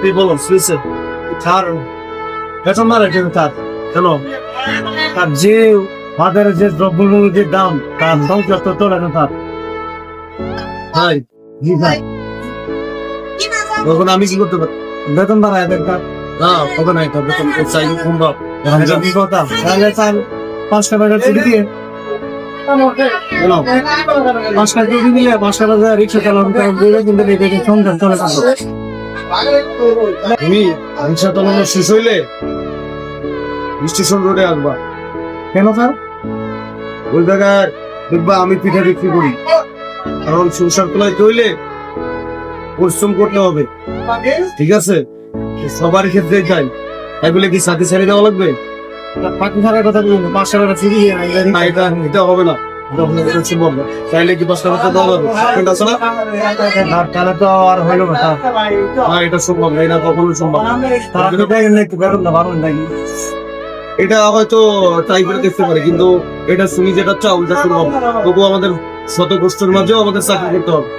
তুই বলো সুইসে তার বেতন মারা কেন তার কেন তার যে বাজারে যে দ্রব্যমূল্যের দাম তার সংসার তো চলে না তার ভাই জি ভাই তখন আমি কি করতে পারি বেতন বাড়ায় দরকার না হবে না এটা বেতন চাই সম্ভব কি কথা তাহলে তার 5 টাকা ছুটি দিয়ে 5 টাকা ছুটি দিলে 5 টাকা রিক্সা চালানো কিন্তু সংসার চলে থাকবে তুমি রিক্সা চালানো শেষ হইলে স্টেশন রোডে আসবা কেন স্যার ওই জায়গায় দেখবা আমি পিঠা বিক্রি করি কারণ সংসার তোলায় চইলে পরিশ্রম করতে হবে ঠিক আছে সবার ক্ষেত্রে যাই তাই বলে কি সাথে ছেড়ে দেওয়া লাগবে পাখি ছাড়ার কথা বলুন 5 টাকা ফিরি এটা হবে না চাইলে কি 5 টাকা দেওয়া যাবে আছে না তাহলে তো আর হইলো না এটা সম্ভব না এটা কখনো সম্ভব এটা হয়তো ট্রাই করে দেখতে পারে কিন্তু এটা তুমি যেটা চাও এটা সম্ভব তবু আমাদের শত কষ্টের মাঝেও আমাদের চাকরি করতে হবে